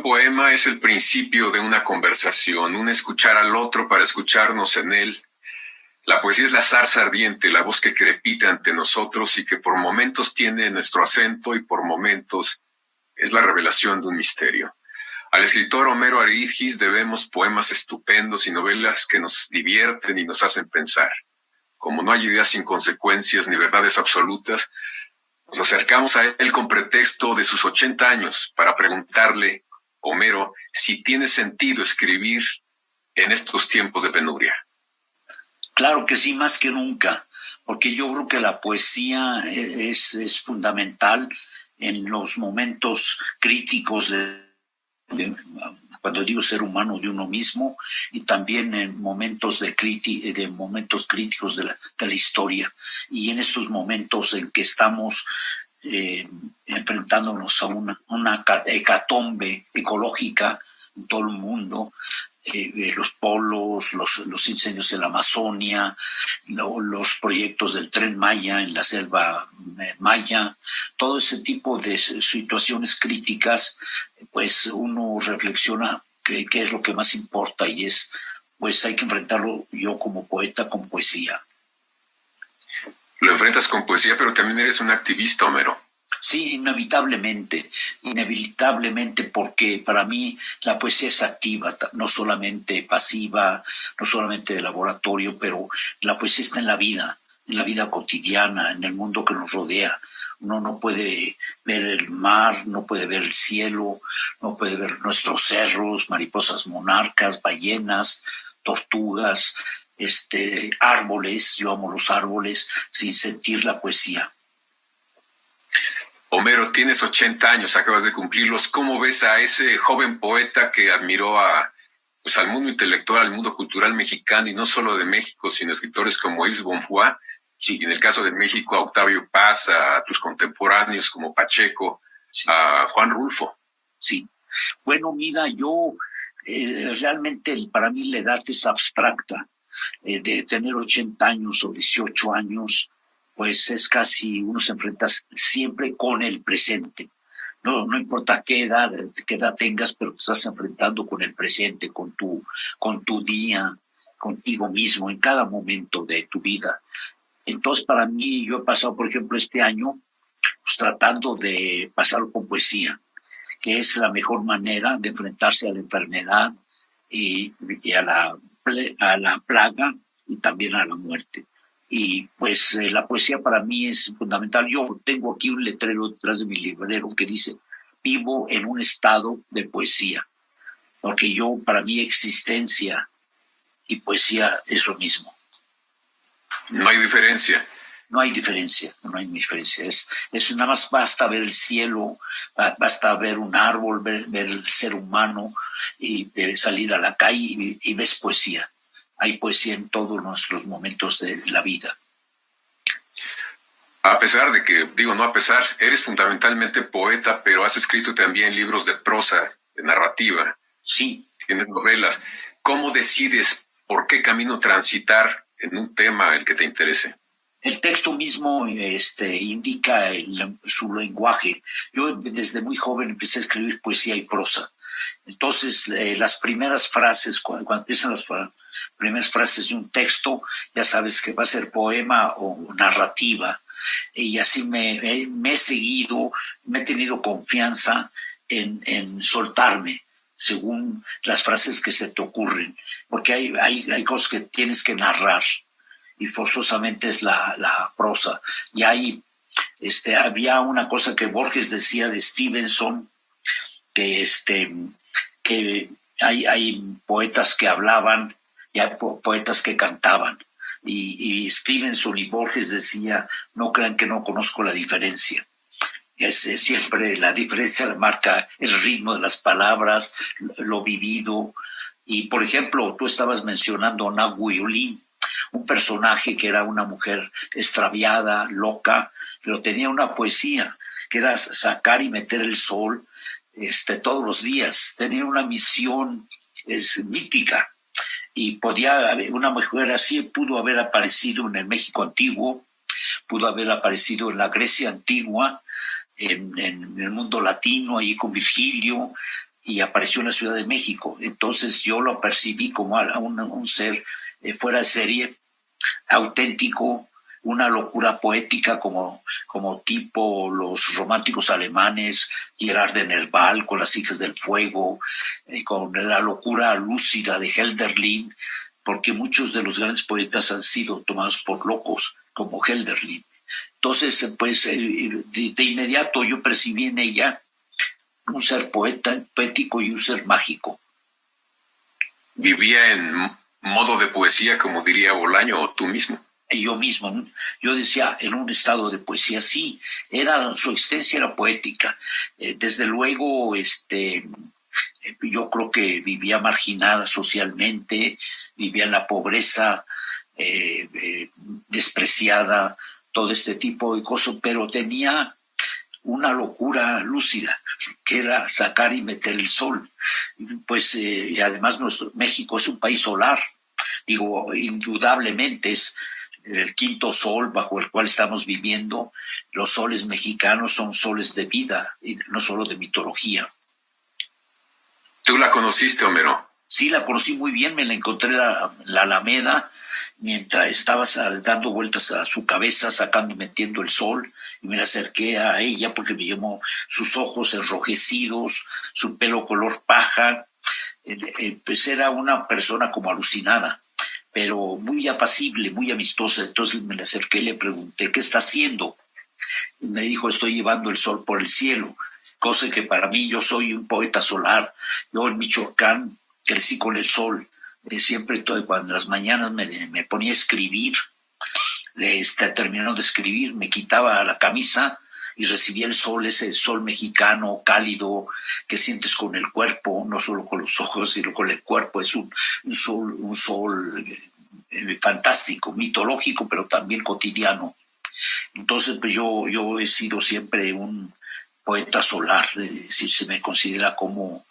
poema es el principio de una conversación, un escuchar al otro para escucharnos en él. La poesía es la zarza ardiente, la voz que crepita ante nosotros y que por momentos tiene nuestro acento y por momentos es la revelación de un misterio. Al escritor Homero Aridgis debemos poemas estupendos y novelas que nos divierten y nos hacen pensar. Como no hay ideas sin consecuencias ni verdades absolutas, nos acercamos a él con pretexto de sus 80 años para preguntarle, Homero, si tiene sentido escribir en estos tiempos de penuria. Claro que sí, más que nunca, porque yo creo que la poesía es fundamental en los momentos críticos cuando digo ser humano, de uno mismo, y también en momentos momentos críticos de la historia. Y en estos momentos en que estamos enfrentándonos a una hecatombe ecológica en todo el mundo, los polos, los incendios en la Amazonia, los proyectos del Tren Maya en la selva maya, todo ese tipo de situaciones críticas, pues uno reflexiona qué es lo que más importa y pues hay que enfrentarlo yo como poeta con poesía. Lo enfrentas con poesía, pero también eres un activista, Homero. Sí, inevitablemente, porque para mí la poesía es activa, no solamente pasiva, no solamente de laboratorio, pero la poesía está en la vida cotidiana, en el mundo que nos rodea. Uno no puede ver el mar, no puede ver el cielo, no puede ver nuestros cerros, mariposas monarcas, ballenas, tortugas, árboles, yo amo los árboles, sin sentir la poesía. Homero, tienes 80 años, acabas de cumplirlos. ¿Cómo ves a ese joven poeta que admiró al mundo intelectual, al mundo cultural mexicano, y no solo de México, sino escritores como Yves Bonfoy, sí, y en el caso de México a Octavio Paz, a tus contemporáneos como Pacheco, sí, a Juan Rulfo? Sí. Bueno, mira, yo realmente para mí la edad es abstracta. De tener 80 años o 18 años, pues es casi, uno se enfrenta siempre con el presente. No importa qué edad tengas, pero te estás enfrentando con el presente, con tu día, contigo mismo, en cada momento de tu vida. Entonces, para mí, yo he pasado, por ejemplo, este año, pues tratando de pasarlo con poesía, que es la mejor manera de enfrentarse a la enfermedad y a la plaga y también a la muerte. Y pues la poesía para mí es fundamental. Yo tengo aquí un letrero detrás de mi librero que dice, vivo en un estado de poesía, porque para mí existencia y poesía es lo mismo. No hay diferencia. No hay diferencia. Es nada más basta ver el cielo, basta ver un árbol, ver el ser humano y salir a la calle y ves poesía. Hay poesía en todos nuestros momentos de la vida. A pesar de que, eres fundamentalmente poeta, pero has escrito también libros de prosa, de narrativa. Sí. Tienes novelas. ¿Cómo decides por qué camino transitar en un tema el que te interese? El texto mismo indica su lenguaje. Yo desde muy joven empecé a escribir poesía y prosa. Entonces, las primeras frases, cuando empiezan las primeras frases de un texto, ya sabes que va a ser poema o narrativa. Y así me he seguido, me he tenido confianza en soltarme según las frases que se te ocurren. Porque hay cosas que tienes que narrar y forzosamente es la prosa. Y había una cosa que Borges decía de Stevenson, que hay poetas que hablaban y hay poetas que cantaban. Y Stevenson y Borges decía, no crean que no conozco la diferencia. Siempre la diferencia la marca el ritmo de las palabras, lo vivido. Y, por ejemplo, tú estabas mencionando a Nahui Olin, un personaje que era una mujer extraviada, loca, pero tenía una poesía que era sacar y meter el sol todos los días. Tenía una misión mítica y una mujer así pudo haber aparecido en el México antiguo, pudo haber aparecido en la Grecia antigua, en el mundo latino, ahí con Virgilio, y apareció en la Ciudad de México. Entonces yo lo percibí como a un ser fuera de serie, auténtico, una locura poética como tipo los románticos alemanes, Gerard de Nerval con Las hijas del fuego, con la locura lúcida de Hölderlin, porque muchos de los grandes poetas han sido tomados por locos, como Hölderlin. Entonces, pues, de inmediato yo percibí en ella un ser poético y un ser mágico. ¿Vivía en modo de poesía, como diría Bolaño, o tú mismo? Yo mismo, yo decía, en un estado de poesía, sí, su existencia era poética. Desde luego, yo creo que vivía marginada socialmente, vivía en la pobreza, despreciada, todo este tipo de cosas, pero tenía una locura lúcida, que era sacar y meter el sol. Pues, y además México es un país solar, digo, indudablemente es el quinto sol bajo el cual estamos viviendo. Los soles mexicanos son soles de vida, y no solo de mitología. ¿Tú la conociste, Homero? Sí, la conocí muy bien, me la encontré en la Alameda, mientras estaba dando vueltas a su cabeza, metiendo el sol, y me acerqué a ella porque me llamó sus ojos enrojecidos, su pelo color paja, pues era una persona como alucinada, pero muy apacible, muy amistosa. Entonces me acerqué y le pregunté, ¿qué está haciendo? Y me dijo, estoy llevando el sol por el cielo, cosa que para mí, yo soy un poeta solar. Yo en Michoacán crecí con el sol. Siempre, cuando en las mañanas me ponía a escribir, terminando de escribir, me quitaba la camisa y recibía el sol, ese sol mexicano cálido que sientes con el cuerpo, no solo con los ojos, sino con el cuerpo. Es un sol fantástico, mitológico, pero también cotidiano. Entonces, pues yo he sido siempre un poeta solar, si se me considera como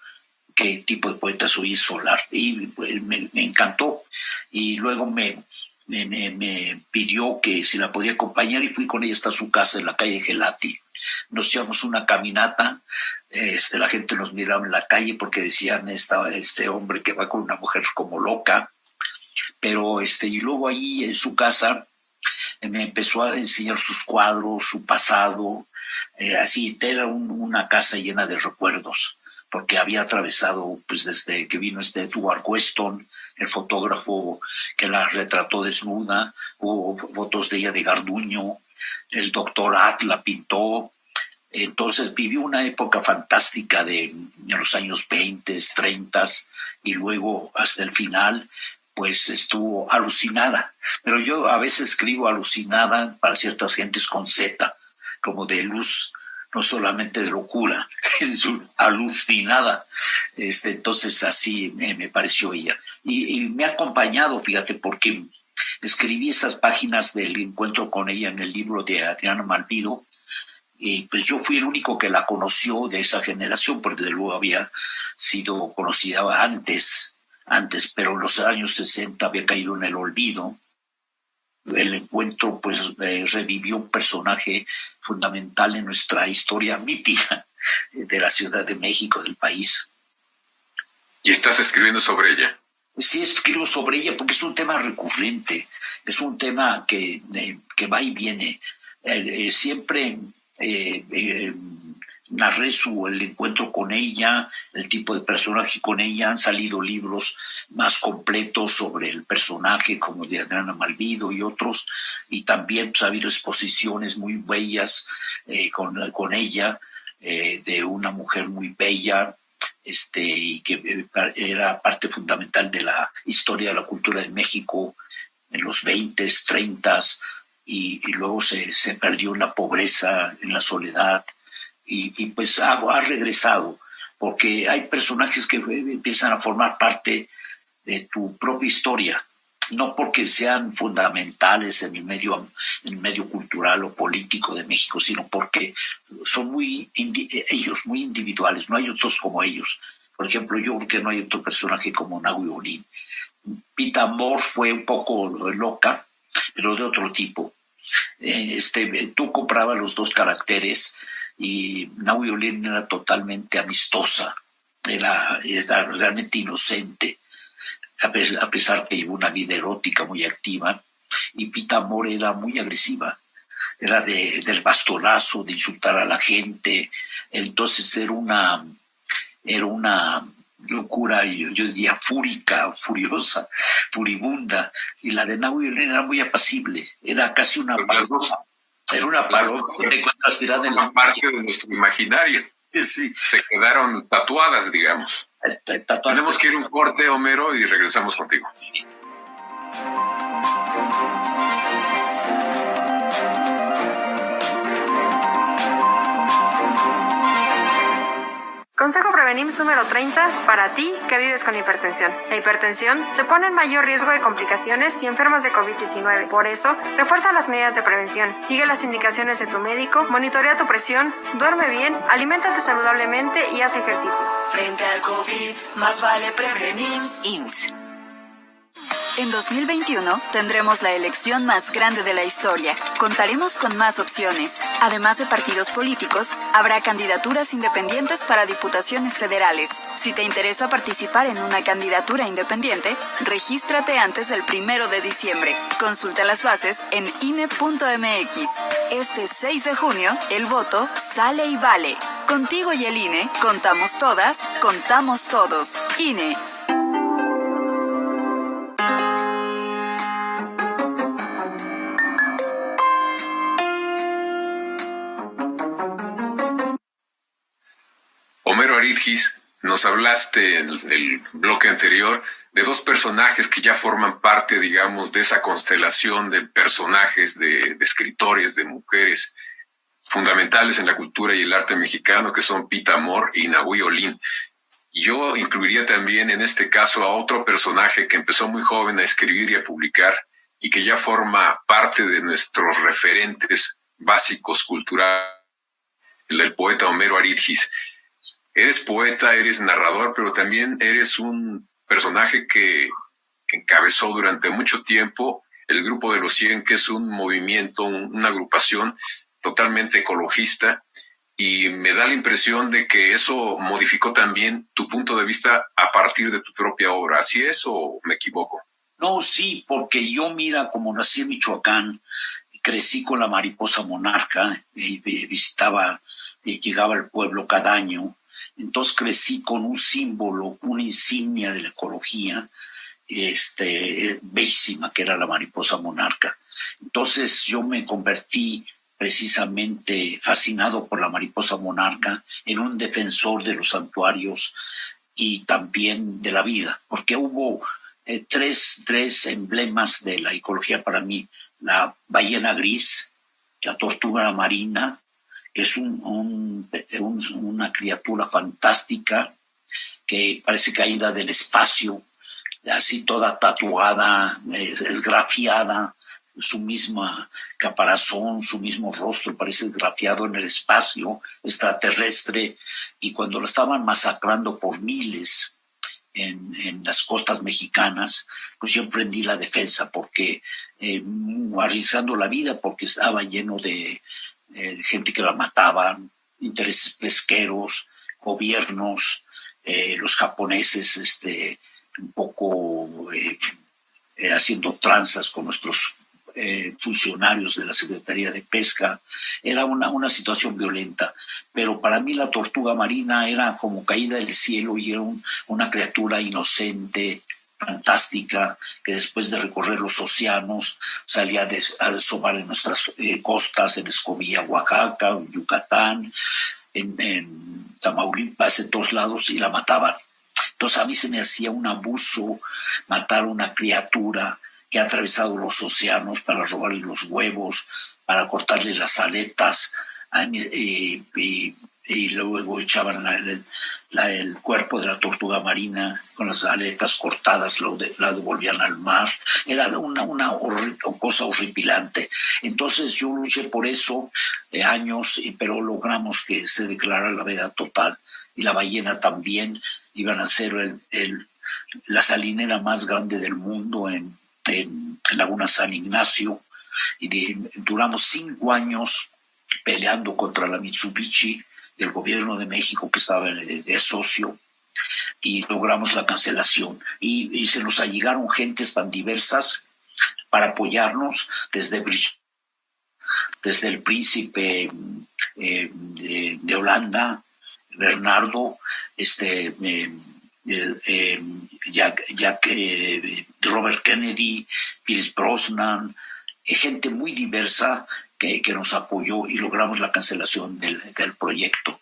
qué tipo de poeta soy, solar, y pues, me encantó. Y luego me pidió que si la podía acompañar, y fui con ella hasta su casa en la calle Gelati. Nos llevamos una caminata, la gente nos miraba en la calle porque decían, este hombre que va con una mujer como loca, pero y luego ahí en su casa me empezó a enseñar sus cuadros, su pasado, así era una casa llena de recuerdos, porque había atravesado, pues desde que vino Edward Weston, el fotógrafo que la retrató desnuda, hubo fotos de ella de Garduño, el doctor At la pintó. Entonces vivió una época fantástica en los años 20, 30, y luego hasta el final pues estuvo alucinada. Pero yo a veces escribo alucinada para ciertas gentes con Z, como de luz, no solamente de locura, es alucinada. Entonces así me pareció ella. Y me ha acompañado, fíjate, porque escribí esas páginas del encuentro con ella en el libro de Adriana Malvido, y pues yo fui el único que la conoció de esa generación, porque desde luego había sido conocida antes, pero en los años 60 había caído en el olvido. El encuentro pues revivió un personaje fundamental en nuestra historia mítica de la Ciudad de México, del país. ¿Y estás escribiendo sobre ella? Sí, escribo sobre ella porque es un tema recurrente, es un tema que va y viene. Siempre narré el encuentro con ella, el tipo de personaje con ella. Han salido libros más completos sobre el personaje, como de Adriana Malvido y otros, y también pues, ha habido exposiciones muy bellas con ella, de una mujer muy bella, y que era parte fundamental de la historia de la cultura de México en los 20, 30, y luego se perdió en la pobreza, en la soledad, y pues ha regresado, porque hay personajes que empiezan a formar parte de tu propia historia, no porque sean fundamentales en el medio cultural o político de México, sino porque son ellos muy individuales, no hay otros como ellos. Por ejemplo, yo creo que no hay otro personaje como Nahui Olin. Pita Amor fue un poco loca, pero de otro tipo. Tú comprabas los dos caracteres, y Nahui Olin era totalmente amistosa, era realmente inocente, a pesar que llevó una vida erótica muy activa. Y Pita Amor era muy agresiva, era del bastonazo, de insultar a la gente. Entonces era una locura, yo diría fúrica, furiosa, furibunda. Y la de Nahui Olin era muy apacible, era casi una paloma. Era una paloma que te encuentras tirada en la parte de nuestro imaginario. Sí. Se quedaron tatuadas, digamos. Tenemos que ir a un corte, Homero, y regresamos contigo. Consejo Prevenims número 30 para ti que vives con hipertensión. La hipertensión te pone en mayor riesgo de complicaciones si enfermas de COVID-19. Por eso, refuerza las medidas de prevención. Sigue las indicaciones de tu médico, monitorea tu presión, duerme bien, aliméntate saludablemente y haz ejercicio. Frente al COVID, más vale prevenir. IMSS. En 2021 tendremos la elección más grande de la historia. Contaremos con más opciones. Además de partidos políticos, habrá candidaturas independientes para diputaciones federales. Si te interesa participar en una candidatura independiente, regístrate antes del 1 de diciembre. Consulta las bases en INE.mx. Este 6 de junio, el voto sale y vale. Contigo y el INE, contamos todas, contamos todos. INE. Homero Aridgis, nos hablaste en el bloque anterior de dos personajes que ya forman parte, digamos, de esa constelación de personajes, de escritores, de mujeres fundamentales en la cultura y el arte mexicano, que son Pita Amor y Nahui Olin. Yo incluiría también en este caso a otro personaje que empezó muy joven a escribir y a publicar y que ya forma parte de nuestros referentes básicos culturales, el del poeta Homero Aridgis. Eres poeta, eres narrador, pero también eres un personaje que encabezó durante mucho tiempo el Grupo de los 100, que es un movimiento, una agrupación totalmente ecologista, y me da la impresión de que eso modificó también tu punto de vista a partir de tu propia obra. ¿Así es o me equivoco? No, sí, porque yo, mira, como nací en Michoacán, crecí con la mariposa monarca, visitaba, llegaba al pueblo cada año. Entonces crecí con un símbolo, una insignia de la ecología, bellísima, que era la mariposa monarca. Entonces yo me convertí precisamente fascinado por la mariposa monarca en un defensor de los santuarios y también de la vida, porque hubo tres emblemas de la ecología para mí: la ballena gris, la tortuga marina, que es una criatura fantástica que parece caída del espacio, así toda tatuada, esgrafiada, su misma caparazón, su mismo rostro parece esgrafiado en el espacio extraterrestre. Y cuando lo estaban masacrando por miles en las costas mexicanas, pues yo emprendí la defensa, porque arriesgando la vida, porque estaba lleno de gente que la mataba, intereses pesqueros, gobiernos, los japoneses un poco haciendo tranzas con nuestros funcionarios de la Secretaría de Pesca. Era una situación violenta, pero para mí la tortuga marina era como caída del cielo y era una criatura inocente, fantástica, que después de recorrer los océanos salía a desomar en nuestras costas, en Escobilla, Oaxaca, en Yucatán, en Tamaulipas, en todos lados, y la mataban. Entonces a mí se me hacía un abuso matar a una criatura que ha atravesado los océanos para robarle los huevos, para cortarle las aletas, y luego echaban el cuerpo de la tortuga marina con las aletas cortadas, la devolvían al mar. Era una cosa horripilante. Entonces yo luché por eso años, pero logramos que se declarara la veda total. Y la ballena también. Iban a ser la salinera más grande del mundo en Laguna San Ignacio. Y duramos 5 años peleando contra la Mitsubishi del gobierno de México, que estaba de socio, y logramos la cancelación. Y se nos allegaron gentes tan diversas para apoyarnos desde el príncipe de Holanda, Bernardo, Robert Kennedy, Pierce Brosnan, gente muy diversa que nos apoyó y logramos la cancelación del proyecto.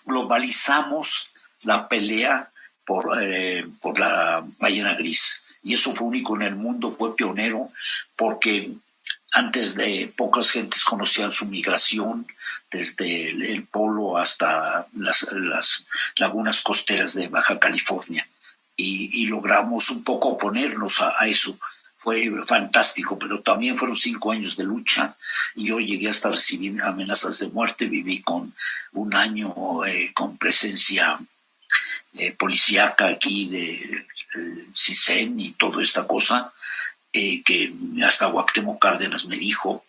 Globalizamos la pelea por la ballena gris. Y eso fue único en el mundo, fue pionero, porque antes de pocas gentes conocían su migración desde el polo hasta las lagunas costeras de Baja California. Y logramos un poco oponernos a eso. Fue fantástico, pero también fueron 5 años de lucha y yo llegué hasta recibir amenazas de muerte. Viví con un año con presencia policíaca aquí de CISEN y toda esta cosa, que hasta Cuauhtémoc Cárdenas me dijo,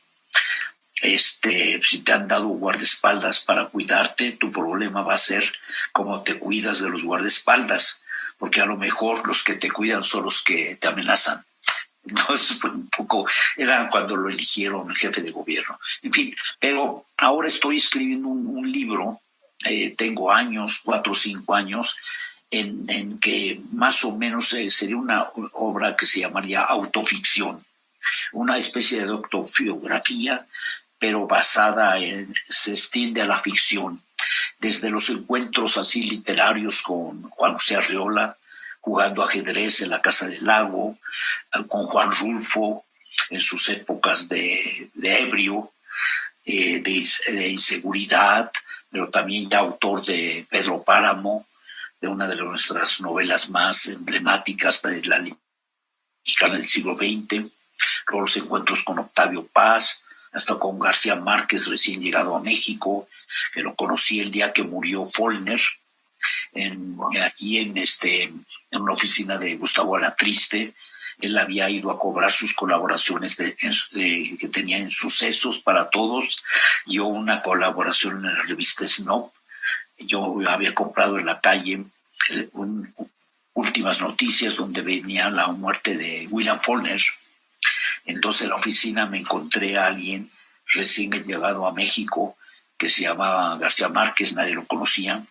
si te han dado guardaespaldas para cuidarte, tu problema va a ser cómo te cuidas de los guardaespaldas, porque a lo mejor los que te cuidan son los que te amenazan. Entonces fue un poco, era cuando lo eligieron jefe de gobierno. En fin, pero ahora estoy escribiendo un libro, tengo años, 4 o 5 años, en que más o menos sería una obra que se llamaría autoficción, una especie de autobiografía, pero se extiende a la ficción, desde los encuentros así literarios con Juan José Arriola, jugando ajedrez en la Casa del Lago, con Juan Rulfo en sus épocas de ebrio, de inseguridad, pero también ya autor de Pedro Páramo, de una de nuestras novelas más emblemáticas de la mexicana del siglo XX, luego los encuentros con Octavio Paz, hasta con García Márquez, recién llegado a México, que lo conocí el día que murió Follner, aquí en una oficina de Gustavo Alatriste. Él había ido a cobrar sus colaboraciones que tenía en Sucesos para Todos, y una colaboración en la revista Snob. Yo había comprado en la calle Últimas Noticias, donde venía la muerte de William Faulkner. Entonces en la oficina me encontré a alguien recién llegado a México que se llamaba García Márquez, nadie lo conocía.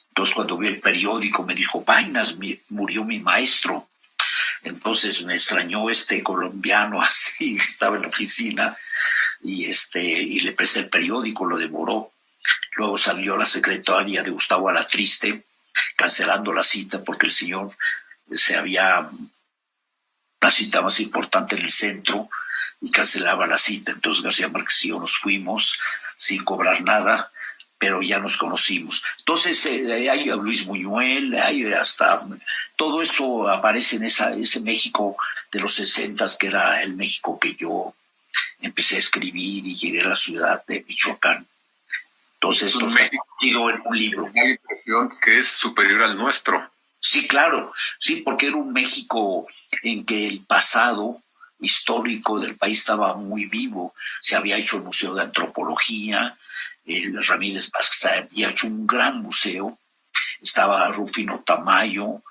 Entonces cuando vi el periódico me dijo, vainas, murió mi maestro. Entonces me extrañó este colombiano así, que estaba en la oficina, y le presté el periódico, lo devoró. Luego salió la secretaria de Gustavo Alatriste cancelando la cita porque el señor una cita más importante en el centro y cancelaba la cita. Entonces García Márquez y yo nos fuimos sin cobrar nada, pero ya nos conocimos. Entonces hay a Luis Buñuel, hay hasta todo eso aparece en ese México de los 60s, que era el México que yo empecé a escribir y llegué a la ciudad de Michoacán. Entonces, un México en un libro. Da la impresión que es superior al nuestro. Sí, claro, sí, porque era un México en que el pasado histórico del país estaba muy vivo. Se había hecho el Museo de Antropología, Ramírez Vázquez había hecho un gran museo, estaba Rufino Tamayo,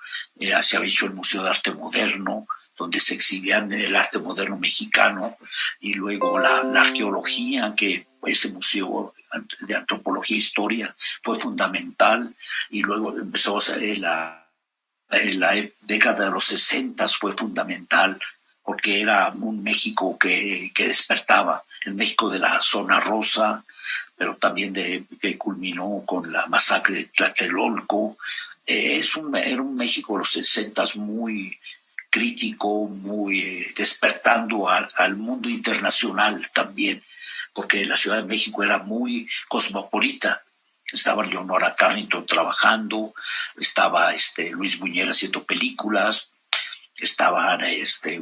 se había hecho el Museo de Arte Moderno, donde se exhibían el arte moderno mexicano, y luego la arqueología, que ese museo de antropología e historia fue fundamental, y luego empezó a ser en la década de los 60 fue fundamental, porque era un México que despertaba, el México de la zona rosa, pero también que culminó con la masacre de Tlatelolco. Era un México de los 60 muy crítico, muy despertando al mundo internacional también, porque la Ciudad de México era muy cosmopolita. Estaba Leonora Carrington trabajando, estaba Luis Buñuel haciendo películas, estaban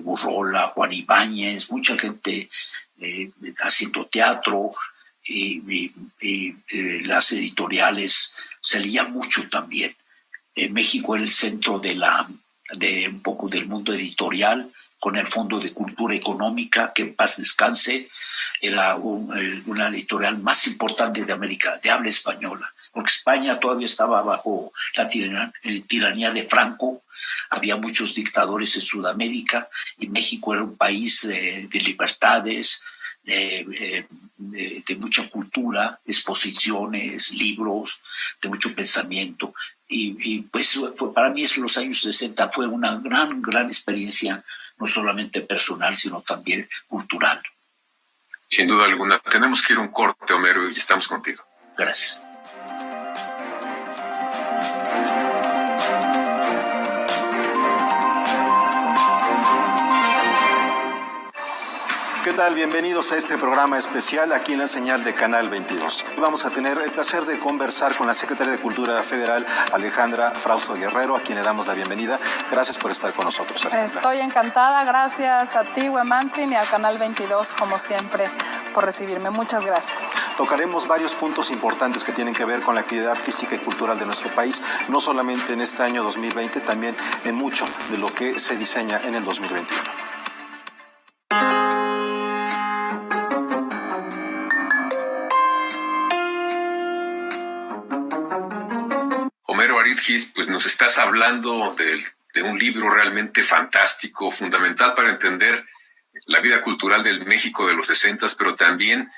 Urrola, Juan Ibáñez, mucha gente haciendo teatro, y las editoriales se leían mucho también. México era el centro de un poco del mundo editorial, con el Fondo de Cultura Económica, que en paz descanse, era una editorial más importante de América, de habla española, porque España todavía estaba bajo la tiranía de Franco, había muchos dictadores en Sudamérica y México era un país de libertades, de mucha cultura, exposiciones, libros, de mucho pensamiento. Y pues para mí los años 60 fue una gran experiencia, no solamente personal, sino también cultural. Sin duda alguna. Tenemos que ir a un corte, Homero, y estamos contigo. Gracias. ¿Qué tal? Bienvenidos a este programa especial aquí en la señal de Canal 22. Vamos a tener el placer de conversar con la Secretaria de Cultura Federal, Alejandra Frausto Guerrero, a quien le damos la bienvenida. Gracias por estar con nosotros, Alejandra. Estoy encantada, gracias a ti, Huemantzin, y a Canal 22, como siempre, por recibirme. Muchas gracias. Tocaremos varios puntos importantes que tienen que ver con la actividad artística y cultural de nuestro país, no solamente en este año 2020, también en mucho de lo que se diseña en el 2021. Homero Aridgis, pues nos estás hablando de un libro realmente fantástico, fundamental para entender la vida cultural del México de los 60s, pero también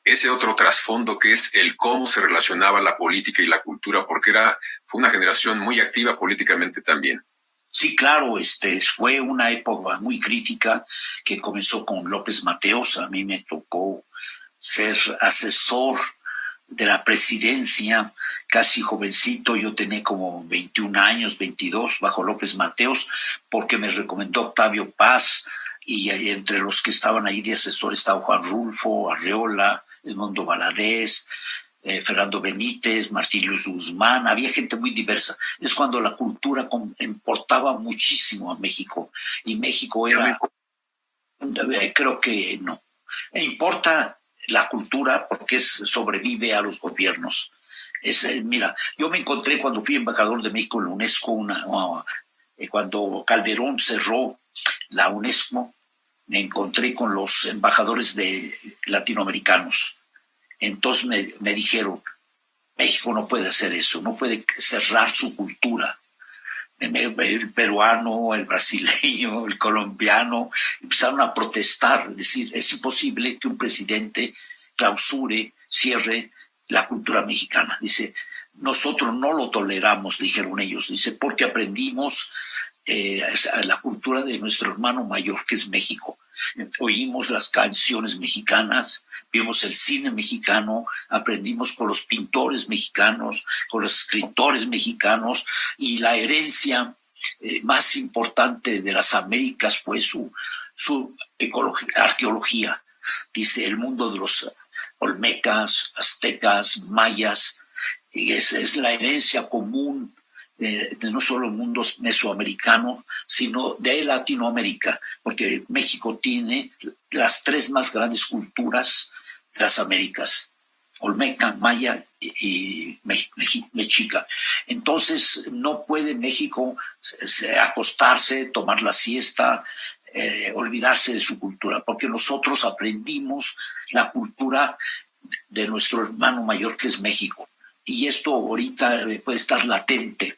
ese otro trasfondo que es el cómo se relacionaba la política y la cultura, porque fue una generación muy activa políticamente también. Sí, claro, fue una época muy crítica que comenzó con López Mateos. A mí me tocó ser asesor de la presidencia, casi jovencito, yo tenía como 21 años, 22, bajo López Mateos, porque me recomendó Octavio Paz, y entre los que estaban ahí de asesor estaba Juan Rulfo, Arreola, Edmundo Valadez, Fernando Benítez, Martín Luis Guzmán, había gente muy diversa. Es cuando la cultura importaba muchísimo a México, y México era, creo que no, importa la cultura porque sobrevive a los gobiernos. Mira, yo me encontré cuando fui embajador de México en la UNESCO, cuando Calderón cerró la UNESCO, me encontré con los embajadores latinoamericanos. Entonces me dijeron, México no puede hacer eso, no puede cerrar su cultura. El peruano, el brasileño, el colombiano empezaron a protestar, decir, es imposible que un presidente clausure, cierre la cultura mexicana. Dice, nosotros no lo toleramos, dijeron ellos, dice, porque aprendimos la cultura de nuestro hermano mayor, que es México. Oímos las canciones mexicanas, vimos el cine mexicano, aprendimos con los pintores mexicanos, con los escritores mexicanos, y la herencia más importante de las Américas fue su arqueología. Dice, el mundo de los olmecas, aztecas, mayas, y es la herencia común de no solo el mundo mesoamericano, sino de Latinoamérica, porque México tiene las tres más grandes culturas de las Américas, olmeca, maya y mexica. Entonces no puede México acostarse, tomar la siesta, olvidarse de su cultura, porque nosotros aprendimos la cultura de nuestro hermano mayor, que es México. Y esto ahorita puede estar latente,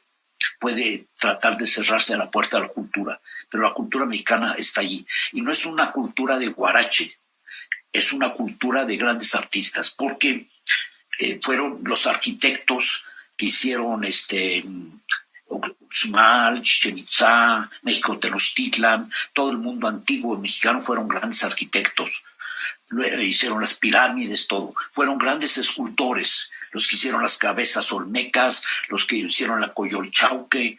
puede tratar de cerrarse a la puerta de la cultura, pero la cultura mexicana está allí. Y no es una cultura de guarache, es una cultura de grandes artistas, porque fueron los arquitectos que hicieron Uxmal, Chichén Itzá, México Tenochtitlan, todo el mundo antiguo mexicano fueron grandes arquitectos. Hicieron las pirámides, todo. Fueron grandes escultores, los que hicieron las cabezas olmecas, los que hicieron la Coyolxauhqui,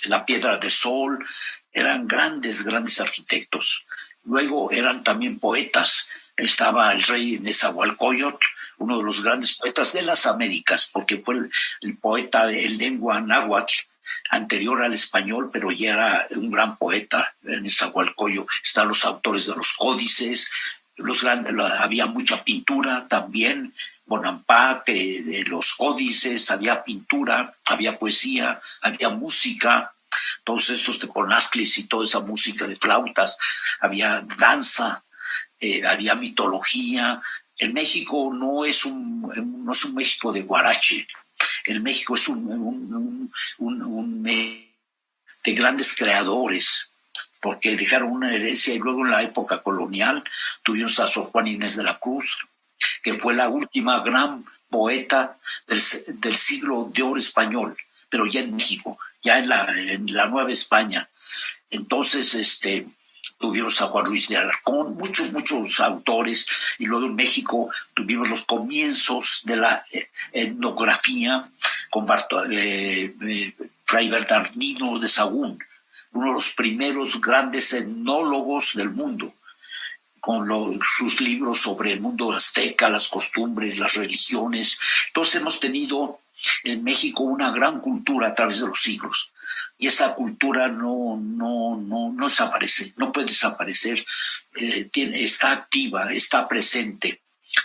la Piedra del Sol. Eran grandes arquitectos. Luego eran también poetas. Estaba el rey Nezahualcóyotl, uno de los grandes poetas de las Américas, porque fue el poeta en lengua náhuatl, anterior al español, pero ya era un gran poeta, Nezahualcóyotl. Están los autores de los códices, había mucha pintura también, Bonampak, de los códices, había pintura, había poesía, había música, todos estos teponazclis y toda esa música de flautas, había danza, había mitología, el México no es un México de guarache. El México es un de grandes creadores, porque dejaron una herencia, y luego en la época colonial tuvimos a Sor Juana Inés de la Cruz, que fue la última gran poeta del siglo de oro español, pero ya en México, ya en la Nueva España. Entonces, tuvimos a Juan Ruiz de Alarcón, muchos autores, y luego en México tuvimos los comienzos de la etnografía con Fray Bernardino de Sahagún, uno de los primeros grandes etnólogos del mundo, con sus libros sobre el mundo azteca, las costumbres, las religiones. Entonces hemos tenido en México una gran cultura a través de los siglos. Y esa cultura no desaparece, no puede desaparecer, está activa, está presente.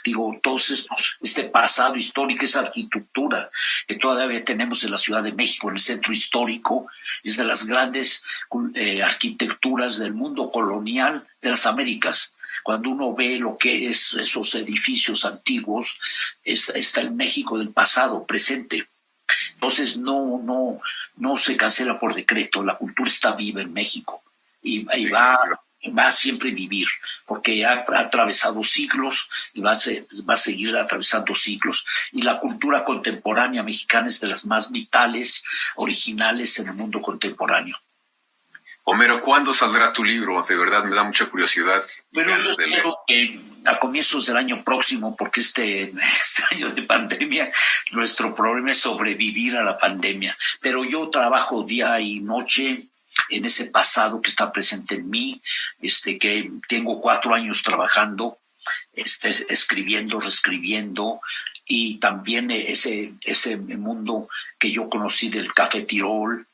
Digo, este pasado histórico, esa arquitectura que todavía tenemos en la Ciudad de México, en el centro histórico, es de las grandes arquitecturas del mundo colonial de las Américas. Cuando uno ve lo que es esos edificios antiguos, está el México del pasado presente. Entonces no se cancela por decreto, la cultura está viva en México y va a siempre vivir, porque ha atravesado siglos y va a seguir atravesando siglos. Y la cultura contemporánea mexicana es de las más vitales, originales en el mundo contemporáneo. Homero, ¿cuándo saldrá tu libro? De verdad me da mucha curiosidad. Bueno, yo espero que a comienzos del año próximo, porque este año de pandemia, nuestro problema es sobrevivir a la pandemia. Pero yo trabajo día y noche en ese pasado que está presente en mí, que tengo 4 años trabajando, escribiendo, reescribiendo, y también ese mundo que yo conocí del Café Tirol,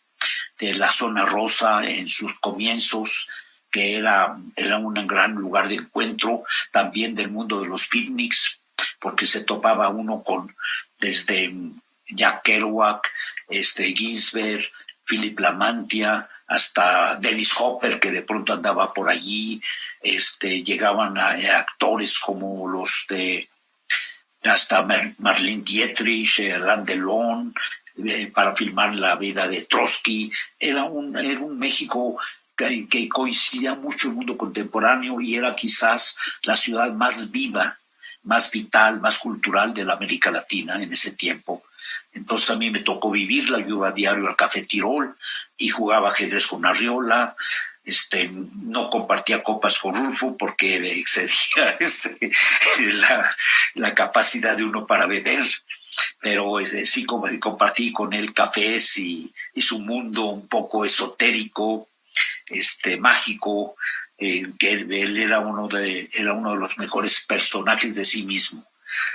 de la Zona Rosa en sus comienzos, que era un gran lugar de encuentro, también del mundo de los picnics, porque se topaba uno desde Jack Kerouac, Ginsberg, Philip Lamantia, hasta Dennis Hopper, que de pronto andaba por allí. Llegaban a actores como hasta Marlene Dietrich, Alain Delon, para filmar la vida de Trotsky. Era un México que coincidía mucho el mundo contemporáneo, y era quizás la ciudad más viva, más vital, más cultural de la América Latina en ese tiempo. Entonces a mí me tocó vivirla. Yo iba a diario al Café Tirol y jugaba ajedrez con Arriola. No compartía copas con Rulfo porque excedía la capacidad de uno para beber, pero sí compartí con él cafés y su mundo un poco esotérico, mágico, que él era uno de los mejores personajes de sí mismo.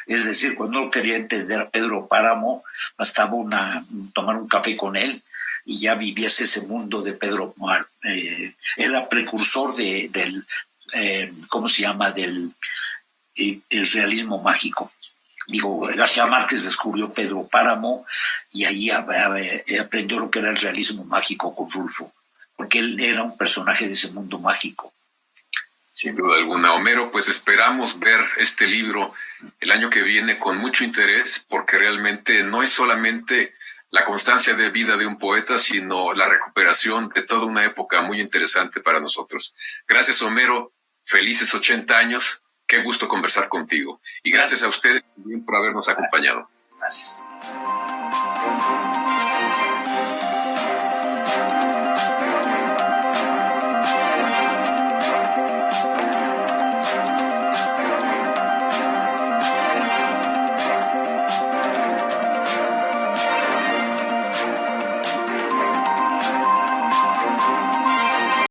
Es decir, cuando uno quería entender a Pedro Páramo, bastaba tomar un café con él y ya vivías ese mundo de Pedro Páramo. Era precursor del ¿cómo se llama? Del el realismo mágico. Digo, García Márquez descubrió Pedro Páramo y ahí aprendió lo que era el realismo mágico con Rulfo, porque él era un personaje de ese mundo mágico. Sin duda alguna. Homero, pues esperamos ver este libro el año que viene con mucho interés, porque realmente no es solamente la constancia de vida de un poeta, sino la recuperación de toda una época muy interesante para nosotros. Gracias, Homero. Felices 80 años. Qué gusto conversar contigo. Y gracias a ustedes también por habernos acompañado. Gracias.